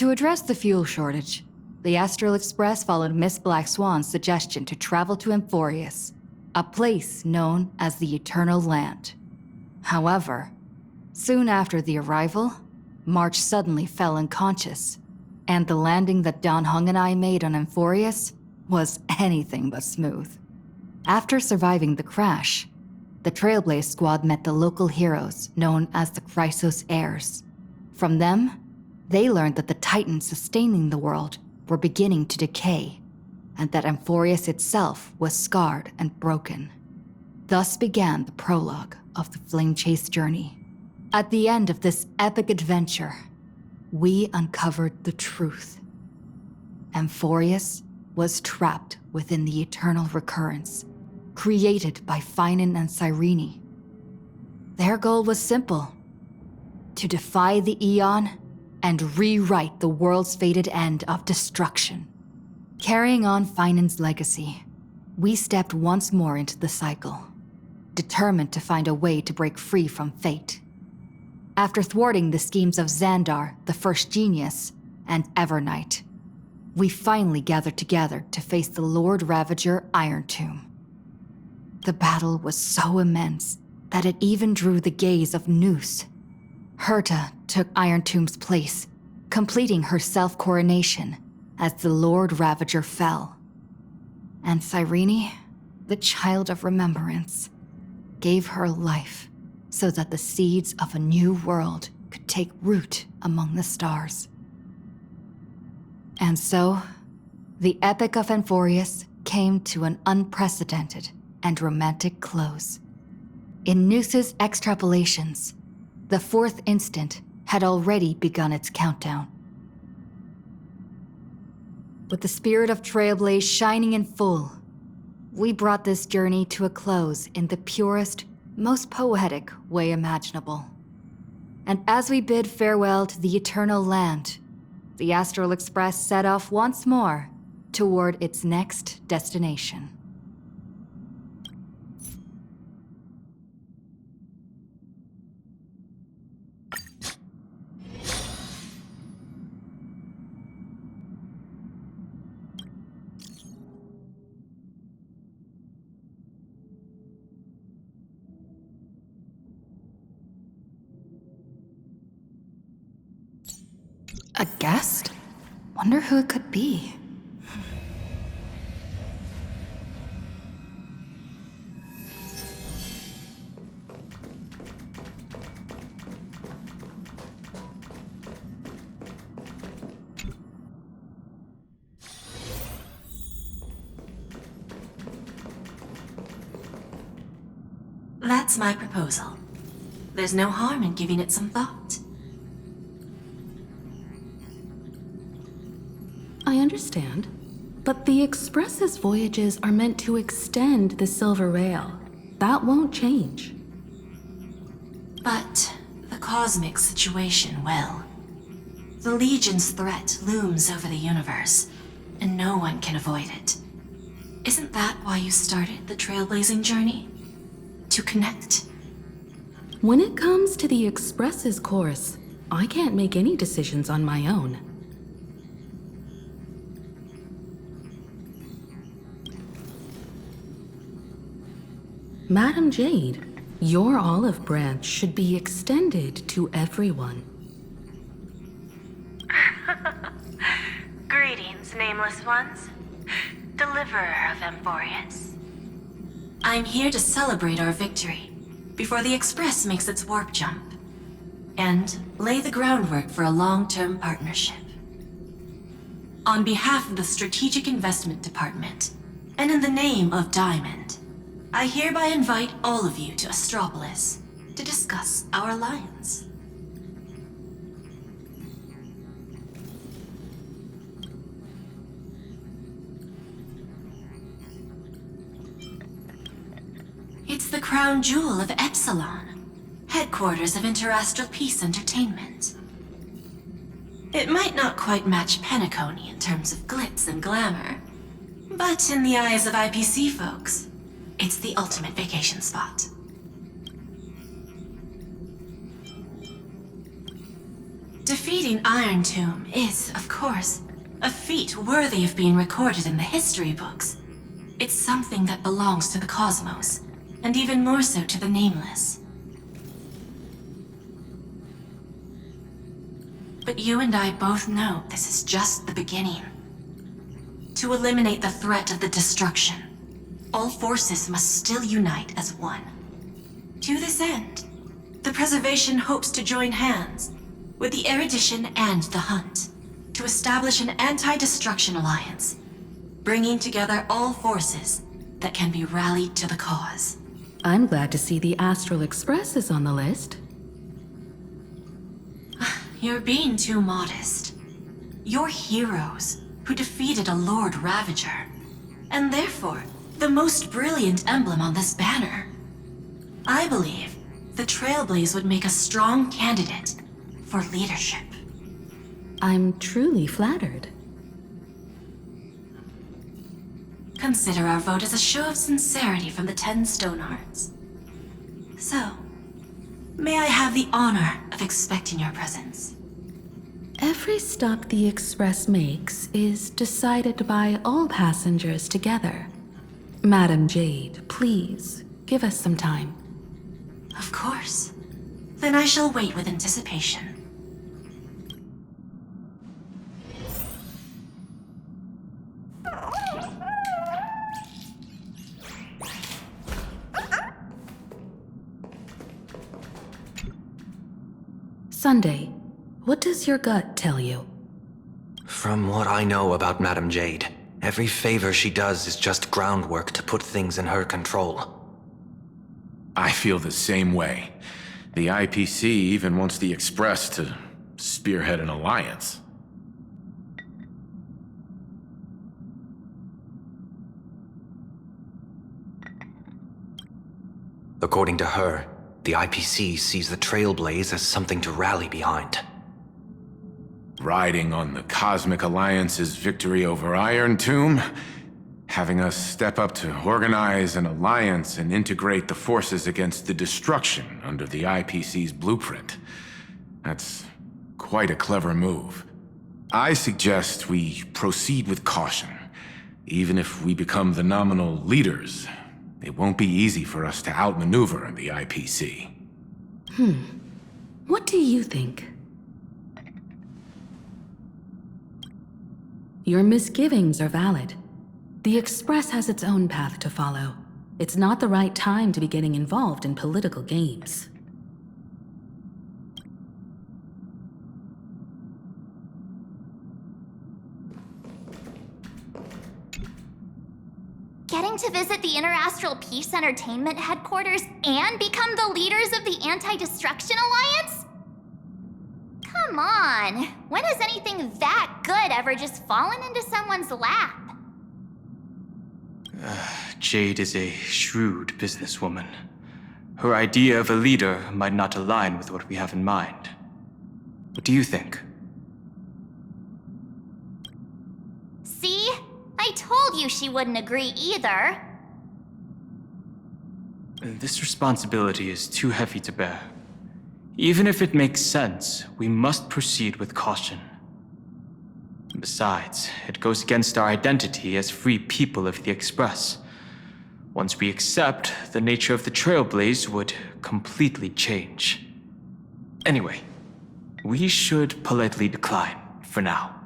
To address the fuel shortage, the Astral Express followed Miss Black Swan's suggestion to travel to Amphorius, a place known as the Eternal Land. However, soon after the arrival, March suddenly fell unconscious, and the landing that Don Hung and I made on Amphorius was anything but smooth. After surviving the crash, the Trailblaze Squad met the local heroes known as the Chrysos Heirs. From them, they learned that the titans sustaining the world were beginning to decay, and that Amphorius itself was scarred and broken. Thus began the prologue of the Flame Chase journey. At the end of this epic adventure, we uncovered the truth. Amphorius was trapped within the eternal recurrence, created by Finan and Cyrene. Their goal was simple: to defy the Eon and rewrite the world's fated end of destruction. Carrying on Finan's legacy, we stepped once more into the cycle, determined to find a way to break free from fate. After thwarting the schemes of Xandar, the First Genius, and Evernight, we finally gathered together to face the Lord Ravager Iron Tomb. The battle was so immense that it even drew the gaze of Noose. Herta took Iron Tomb's place, completing her self-coronation as the Lord Ravager fell. And Cyrene, the Child of Remembrance, gave her life so that the seeds of a new world could take root among the stars. And so, the Epic of Amphorius came to an unprecedented and romantic close. In Noose's extrapolations, the fourth instant had already begun its countdown. With the spirit of Trailblaze shining in full, we brought this journey to a close in the purest, most poetic way imaginable. And as we bid farewell to the Eternal Land, the Astral Express set off once more toward its next destination. A guest? Wonder who it could be. That's my proposal. There's no harm in giving it some thought. I understand, but the Express's voyages are meant to extend the Silver Rail. That won't change. But the cosmic situation will. The Legion's threat looms over the universe, and no one can avoid it. Isn't that why you started the trailblazing journey? To connect? When it comes to the Express's course, I can't make any decisions on my own. Madam Jade, your olive branch should be extended to everyone. Greetings, nameless ones. Deliverer of Amphorius. I'm here to celebrate our victory before the Express makes its warp jump, and lay the groundwork for a long-term partnership. On behalf of the Strategic Investment Department, and in the name of Diamond, I hereby invite all of you to Astropolis to discuss our alliance. It's the crown jewel of Epsilon, headquarters of Interastral Peace Entertainment. It might not quite match Penacony in terms of glitz and glamour, but in the eyes of IPC folks, it's the ultimate vacation spot. Defeating Iron Tomb is, of course, a feat worthy of being recorded in the history books. It's something that belongs to the cosmos, and even more so to the Nameless. But you and I both know this is just the beginning. To eliminate the threat of the destruction, all forces must still unite as one. To this end, the Preservation hopes to join hands with the Erudition and the Hunt to establish an anti-destruction alliance, bringing together all forces that can be rallied to the cause. I'm glad to see the Astral Express is on the list. You're being too modest. You're heroes who defeated a Lord Ravager, and therefore the most brilliant emblem on this banner. I believe the Trailblaze would make a strong candidate for leadership. I'm truly flattered. Consider our vote as a show of sincerity from the 10 Stonehearts. So, may I have the honor of expecting your presence? Every stop the Express makes is decided by all passengers together. Madam Jade, please, give us some time. Of course. Then I shall wait with anticipation. Sunday, what does your gut tell you? From what I know about Madame Jade, every favor she does is just groundwork to put things in her control. I feel the same way. The IPC even wants the Express to spearhead an alliance. According to her, the IPC sees the Trailblaze as something to rally behind. Riding on the Cosmic Alliance's victory over Iron Tomb, having us step up to organize an alliance and integrate the forces against the destruction under the IPC's blueprint. That's quite a clever move. I suggest we proceed with caution. Even if we become the nominal leaders, it won't be easy for us to outmaneuver the IPC. What do you think? Your misgivings are valid. The Express has its own path to follow. It's not the right time to be getting involved in political games. Getting to visit the Interastral Peace Entertainment headquarters and become the leaders of the Anti-Destruction Alliance? Come on, when has anything that good ever just fallen into someone's lap? Jade is a shrewd businesswoman. Her idea of a leader might not align with what we have in mind. What do you think? See? I told you she wouldn't agree either. This responsibility is too heavy to bear. Even if it makes sense, we must proceed with caution. Besides, it goes against our identity as free people of the Express. Once we accept, the nature of the Trailblaze would completely change. Anyway, we should politely decline for now.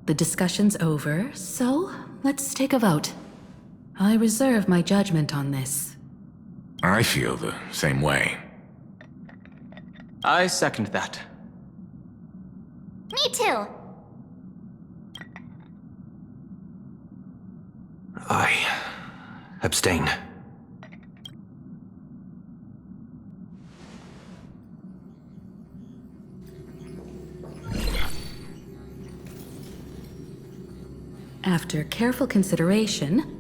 The discussion's over, so let's take a vote. I reserve my judgment on this. I feel the same way. I second that. Me too. I abstain. After careful consideration,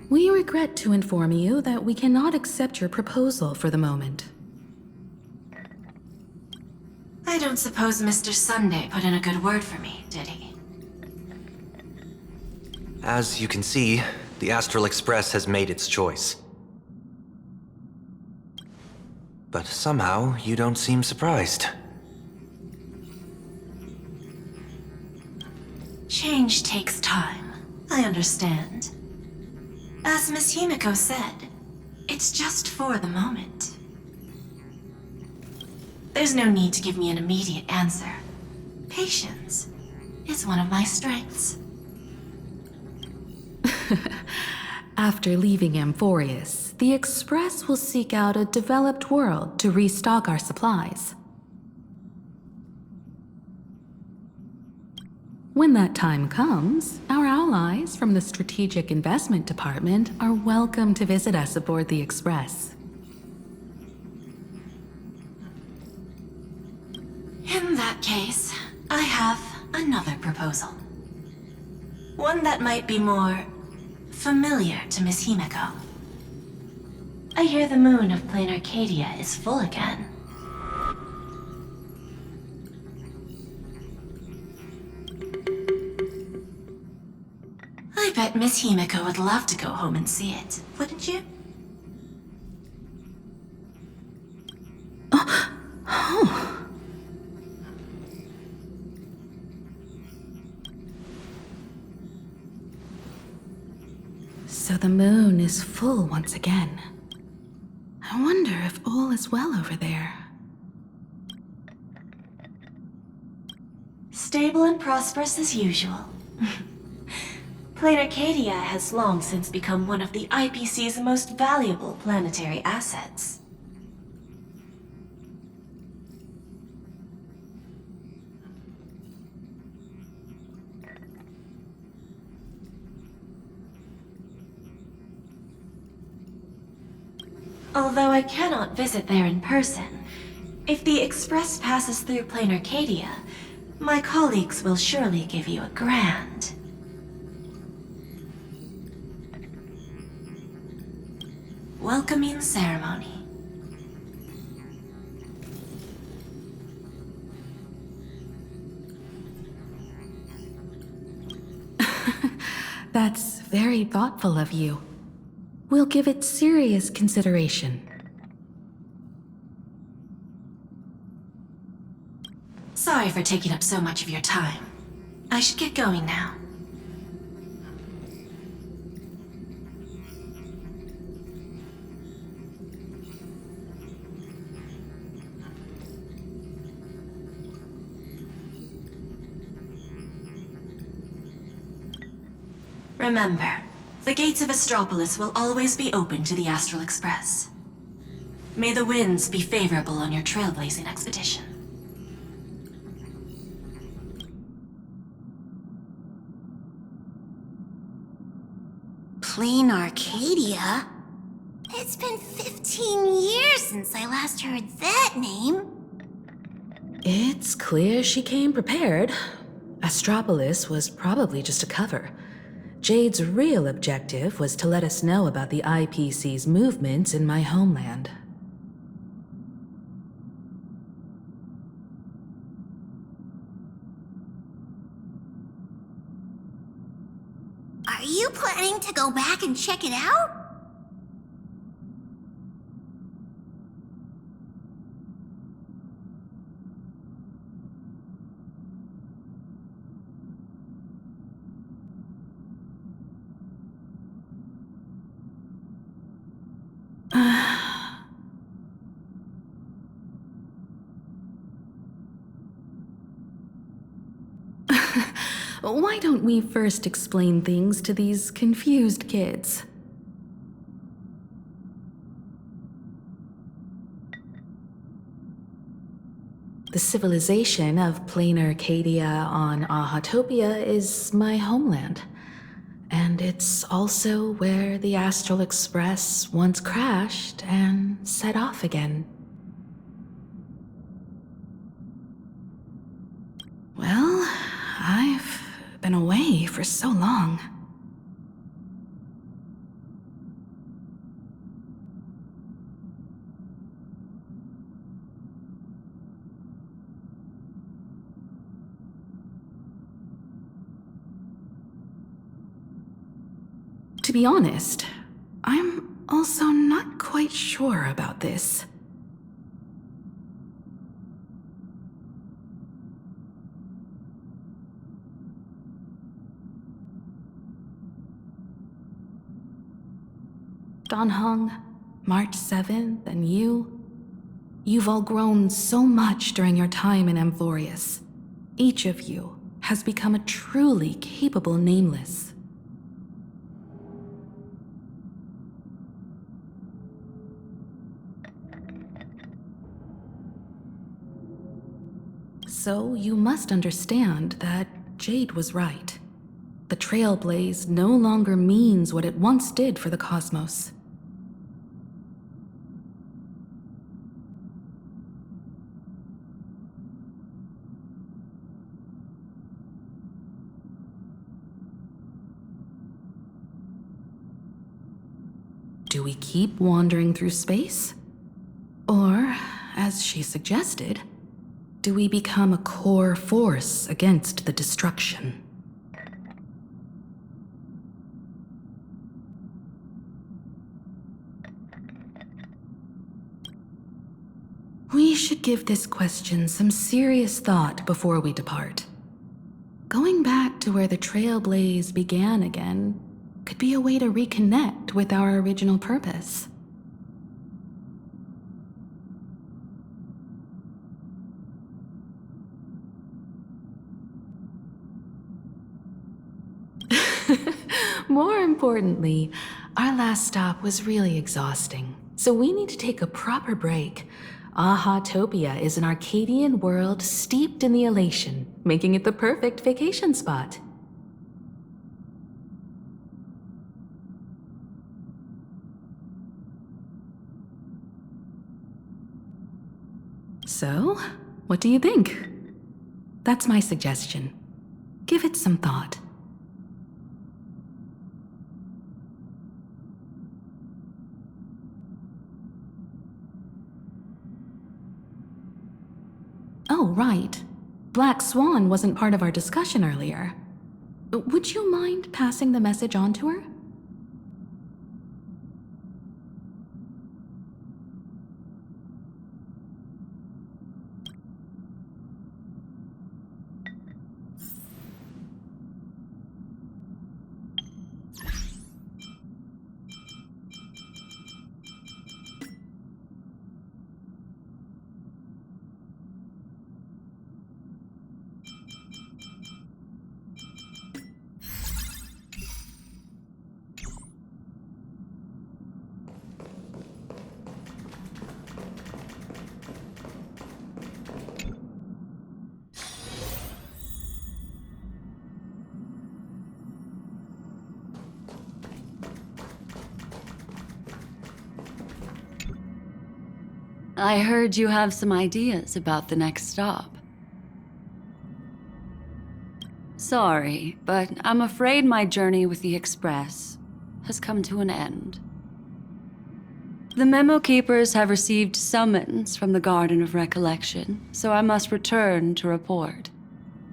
we regret to inform you that we cannot accept your proposal for the moment. I don't suppose Mr. Sunday put in a good word for me, did he? As you can see, the Astral Express has made its choice. but somehow you don't seem surprised. Change takes time. I understand. As Miss Himiko said, it's just for the moment. There's no need to give me an immediate answer. Patience is one of my strengths. After leaving Amphorius, the Express will seek out a developed world to restock our supplies. When that time comes, our allies from the Strategic Investment Department are welcome to visit us aboard the Express. In that case, I have another proposal. One that might be more familiar to Miss Himiko. I hear the moon of Planarcadia is full again. I bet Miss Himiko would love to go home and see it, wouldn't you? So the moon is full once again. I wonder if all is well over there. Stable and prosperous as usual. Planarcadia has long since become one of the IPC's most valuable planetary assets. Although I cannot visit there in person, if the Express passes through Planarcadia, my colleagues will surely give you a grand welcoming ceremony. That's very thoughtful of you. We'll give it serious consideration. Sorry for taking up so much of your time. I should get going now. Remember, the gates of Astropolis will always be open to the Astral Express. May the winds be favorable on your trailblazing expedition. Planarcadia? It's been 15 years since I last heard that name. It's clear she came prepared. Astropolis was probably just a cover. Jade's real objective was to let us know about the IPC's movements in my homeland. Are you planning to go back and check it out? Why don't we first explain things to these confused kids? The civilization of Planarcadia on Ahatopia is my homeland. And it's also where the Astral Express once crashed and set off again. Well, I've been away for so long. To be honest, I'm also not quite sure about this. on Hung, March 7th, and you. You've all grown so much during your time in Amphorius. Each of you has become a truly capable Nameless. So you must understand that Jade was right. The Trailblaze no longer means what it once did for the cosmos. Do we keep wandering through space? Or, as she suggested, do we become a core force against the destruction? We should give this question some serious thought before we depart. Going back to where the Trailblaze began again could be a way to reconnect with our original purpose. More importantly, our last stop was really exhausting, so we need to take a proper break. Ahatopia is an Arcadian world steeped in the elation, making it the perfect vacation spot. So, what do you think? That's my suggestion. Give it some thought. Oh, right. Black Swan wasn't part of our discussion earlier. Would you mind passing the message on to her? I heard you have some ideas about the next stop. Sorry, but I'm afraid my journey with the Express has come to an end. The Memo Keepers have received summons from the Garden of Recollection, so I must return to report.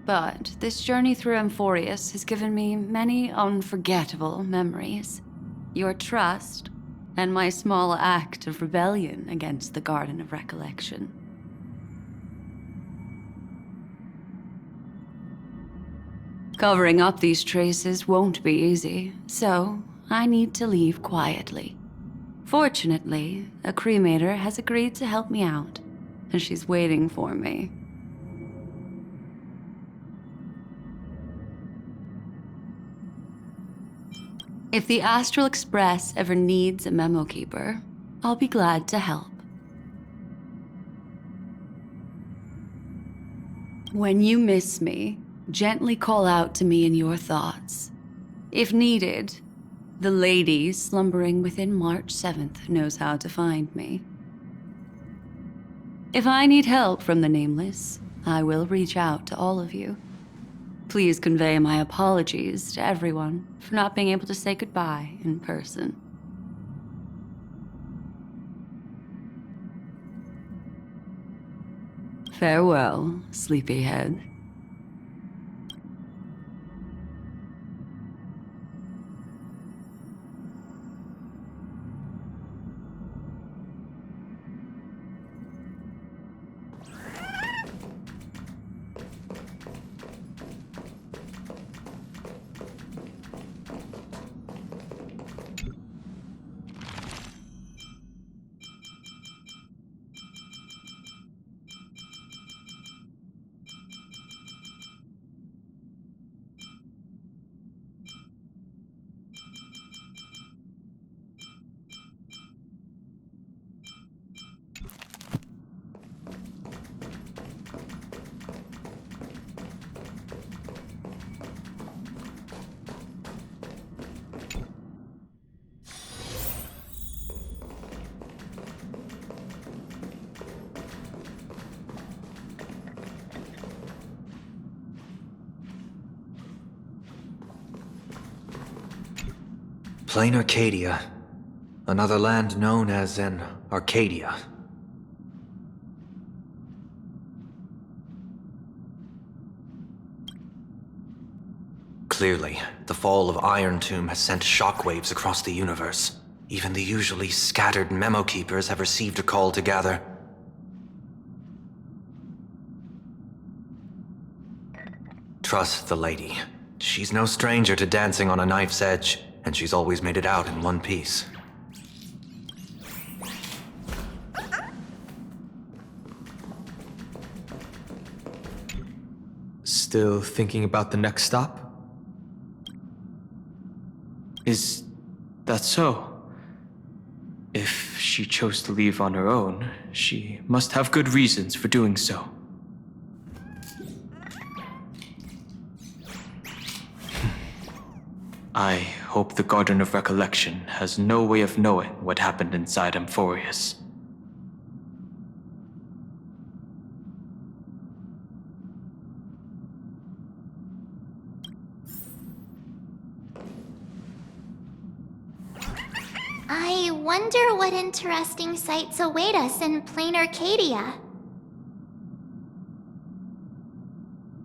But this journey through Amphorius has given me many unforgettable memories. Your trust, and my small act of rebellion against the Garden of Recollection. Covering up these traces won't be easy, so I need to leave quietly. Fortunately, a cremator has agreed to help me out, and she's waiting for me. If the Astral Express ever needs a memo keeper, I'll be glad to help. When you miss me, gently call out to me in your thoughts. If needed, the lady slumbering within March 7th knows how to find me. If I need help from the Nameless, I will reach out to all of you. Please convey my apologies to everyone for not being able to say goodbye in person. Farewell, sleepyhead. Planarcadia. Another land known as an Arcadia. Clearly, the fall of Iron Tomb has sent shockwaves across the universe. Even the usually scattered memo keepers have received a call to gather. Trust the lady. She's no stranger to dancing on a knife's edge, and she's always made it out in one piece. Still thinking about the next stop? Is that so? If she chose to leave on her own, she must have good reasons for doing so. I hope the Garden of Recollection has no way of knowing what happened inside Amphorius. I wonder what interesting sights await us in Planarcadia.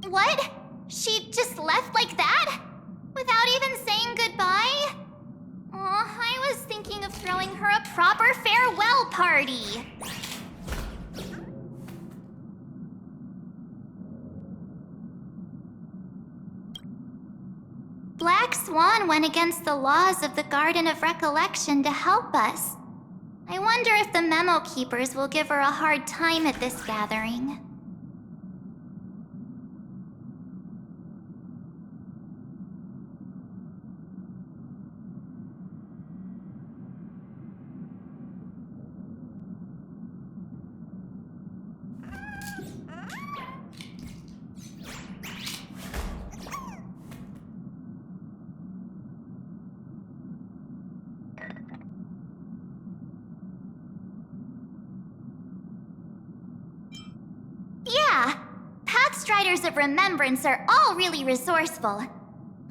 What? She just left like that? Without even saying goodbye? Aw, I was thinking of throwing her a proper farewell party. Black Swan went against the laws of the Garden of Recollection to help us. I wonder if the memo keepers will give her a hard time at this gathering. Yeah, Pathstriders of Remembrance are all really resourceful.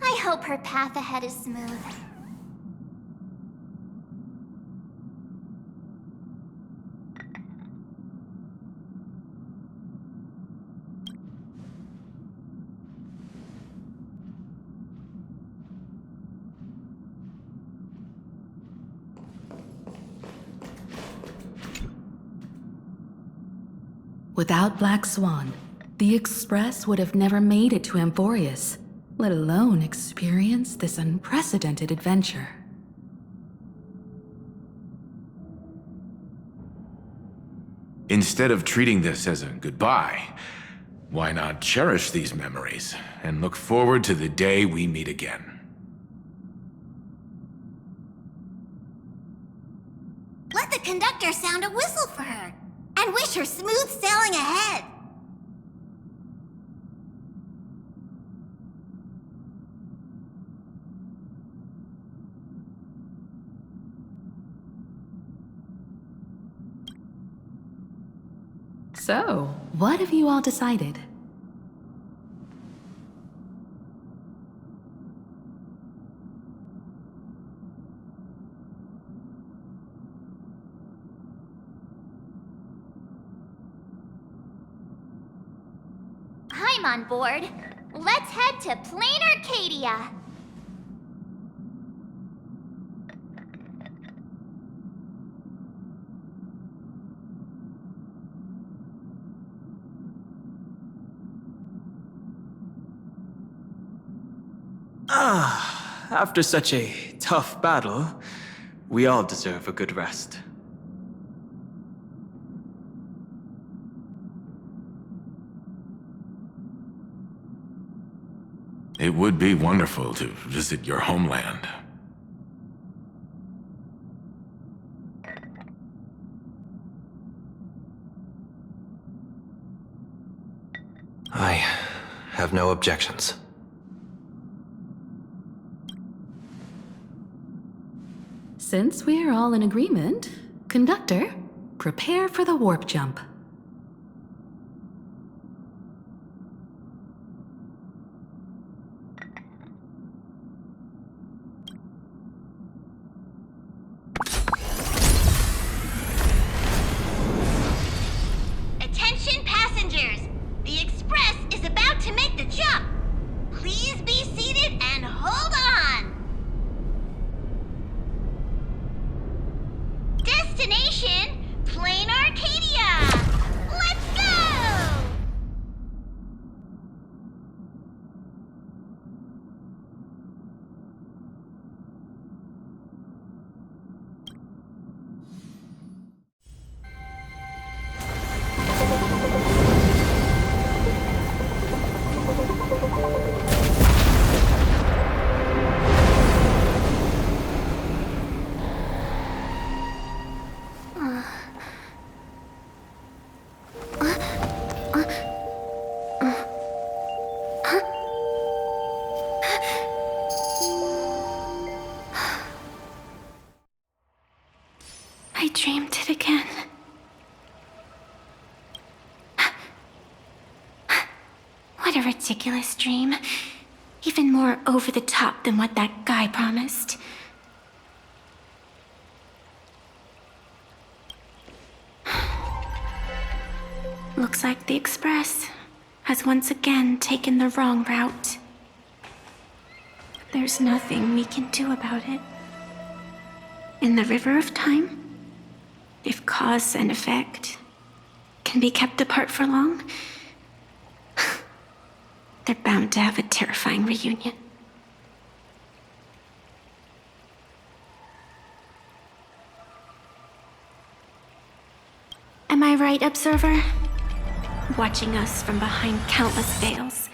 I hope her path ahead is smooth. Without Black Swan, the Express would have never made it to Amphorius, let alone experience this unprecedented adventure. Instead of treating this as a goodbye, why not cherish these memories and look forward to the day we meet again? Let the conductor sound a whistle for her, and wish her smooth sailing ahead. So, what have you all decided? I'm on board. Let's head to Planarcadia. After such a tough battle, we all deserve a good rest. It would be wonderful to visit your homeland. I have no objections. Since we're all in agreement, Conductor, prepare for the warp jump. What a ridiculous dream. Even more over the top than what that guy promised. Looks like the Express has once again taken the wrong route. There's nothing we can do about it. In the river of time, if cause and effect can be kept apart for long, they're bound to have a terrifying reunion. Am I right, Observer? Watching us from behind countless veils.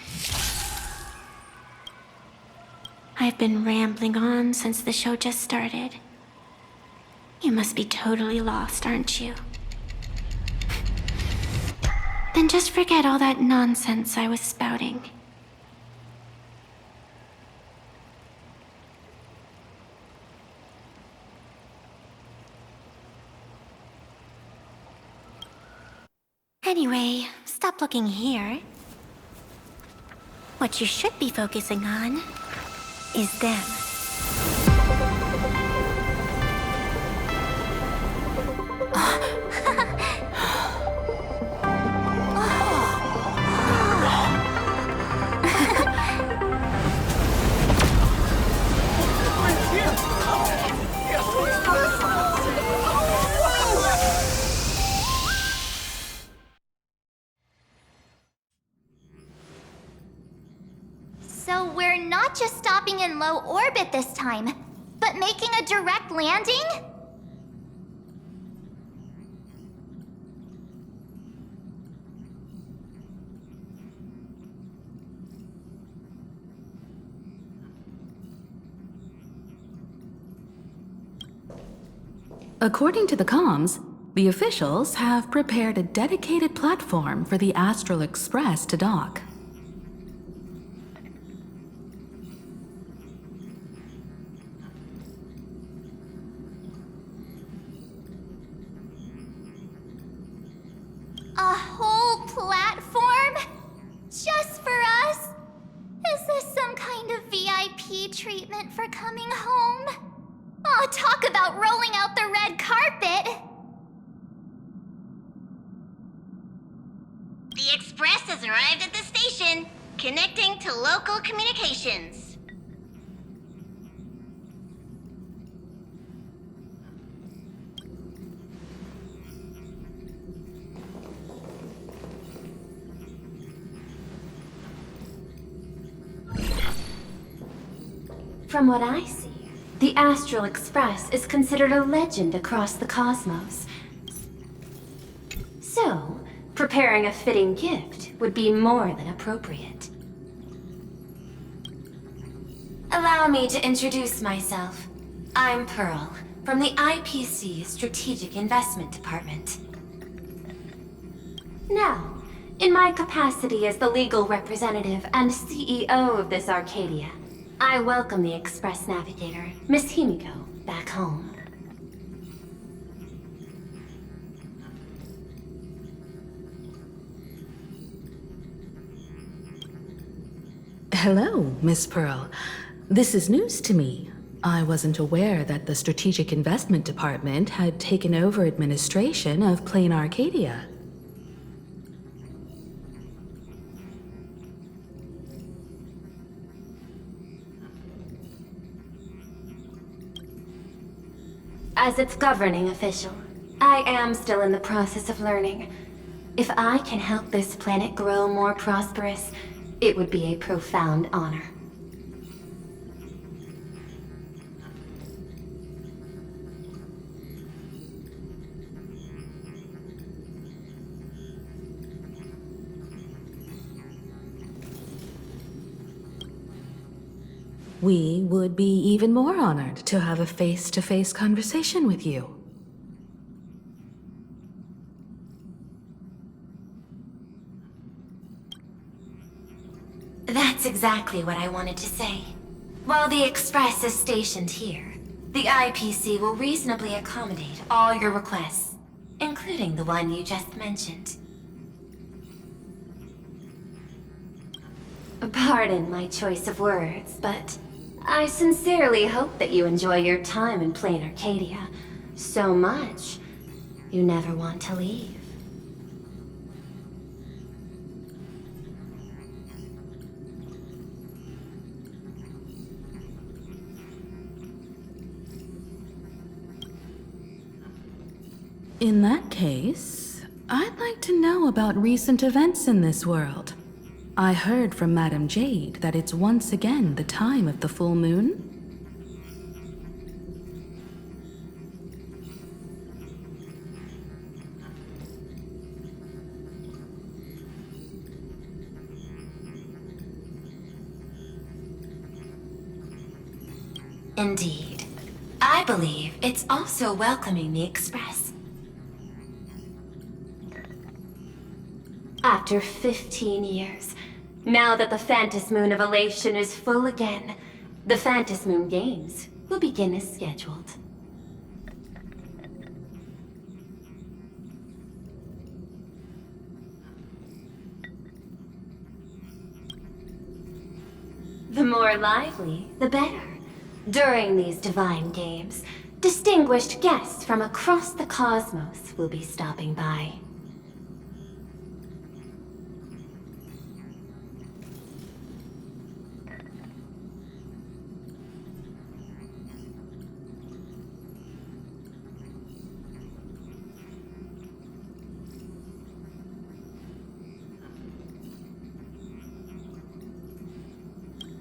I've been rambling on since the show just started. You must be totally lost, aren't you? Then just forget all that nonsense I was spouting. Anyway, stop looking here. What you should be focusing on is them. So we're not just stopping in low orbit this time, but making a direct landing? According to the comms, the officials have prepared a dedicated platform for the Astral Express to dock. A whole platform? Just for us? Is this some kind of VIP treatment for coming home? Oh, talk about rolling out the red carpet! The Express has arrived at the station, connecting to local communications. From what I see, the Astral Express is considered a legend across the cosmos. So, preparing a fitting gift would be more than appropriate. Allow me to introduce myself. I'm Pearl, from the IPC Strategic Investment Department. Now, in my capacity as the legal representative and CEO of this Arcadia, I welcome the Express Navigator, Miss Himiko, back home. Hello, Miss Pearl. This is news to me. I wasn't aware that the Strategic Investment Department had taken over administration of Planarcadia. As its governing official, I am still in the process of learning. If I can help this planet grow more prosperous, it would be a profound honor. We would be even more honored to have a face-to-face conversation with you. That's exactly what I wanted to say. While the Express is stationed here, the IPC will reasonably accommodate all your requests, including the one you just mentioned. Pardon my choice of words, but I sincerely hope that you enjoy your time in Planarcadia so much you never want to leave. In that case, I'd like to know about recent events in this world. I heard from Madame Jade that it's once again the time of the full moon. Indeed. I believe it's also welcoming the Express. After 15 years, now that the Phantom Moon of Elation is full again, the Phantom Moon Games will begin as scheduled. The more lively, the better. During these divine games, distinguished guests from across the cosmos will be stopping by.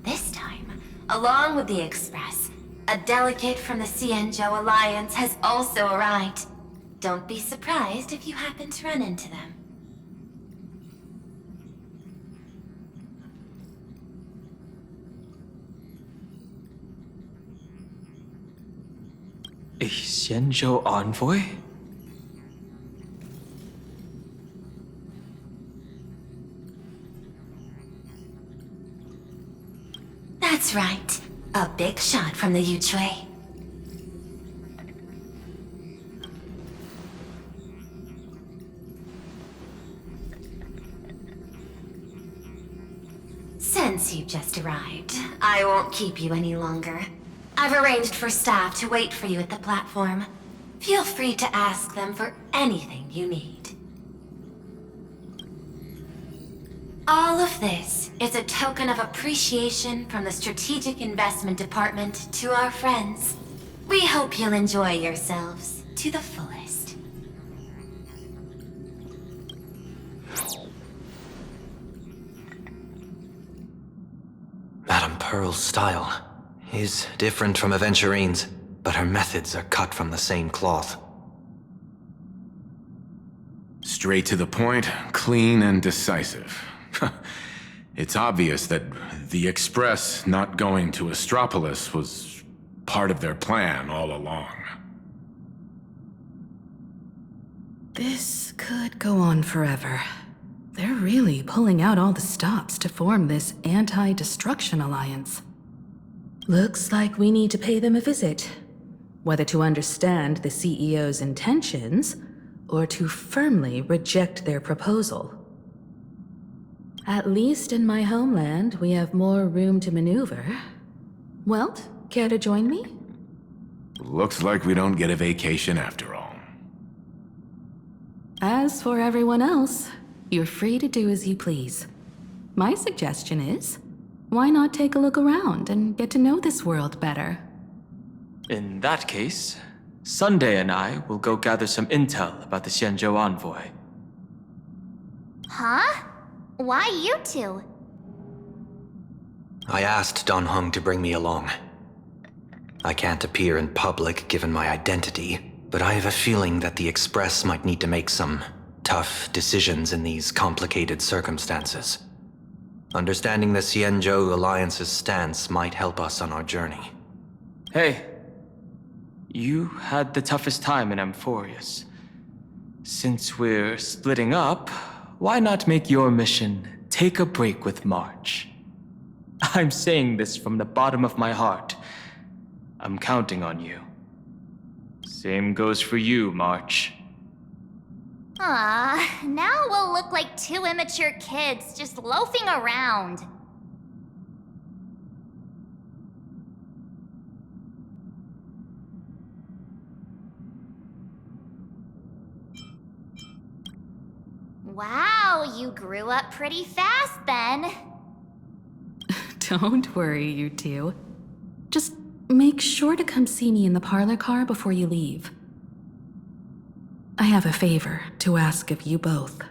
This time, along with the Express, a delegate from the Xianzhou Alliance has also arrived. Don't be surprised if you happen to run into them. A Xianzhou envoy? That's right. A big shot from the Yuchui. Since you've just arrived, I won't keep you any longer. I've arranged for staff to wait for you at the platform. Feel free to ask them for anything you need. All of this is a token of appreciation from the Strategic Investment Department to our friends. We hope you'll enjoy yourselves to the fullest. Madame Pearl's style is different from Aventurine's, but her methods are cut from the same cloth. Straight to the point, clean and decisive. It's obvious that the Express not going to Astropolis was part of their plan all along. This could go on forever. They're really pulling out all the stops to form this anti-destruction alliance. Looks like we need to pay them a visit. Whether to understand the CEO's intentions, or to firmly reject their proposal. At least in my homeland, we have more room to maneuver. Welt, care to join me? Looks like we don't get a vacation after all. As for everyone else, you're free to do as you please. My suggestion is, why not take a look around and get to know this world better? In that case, Sunday and I will go gather some intel about the Xianzhou envoy. Huh? Why you two? I asked Don Hung to bring me along. I can't appear in public given my identity, but I have a feeling that the Express might need to make some tough decisions in these complicated circumstances. Understanding the Xianzhou Alliance's stance might help us on our journey. Hey, you had the toughest time in Amphorius. Since we're splitting up, why not make your mission take a break with March? I'm saying this from the bottom of my heart. I'm counting on you. Same goes for you, March. Now we'll look like two immature kids just loafing around. Wow, you grew up pretty fast then. Don't worry, you two. Just make sure to come see me in the parlor car before you leave. I have a favor to ask of you both.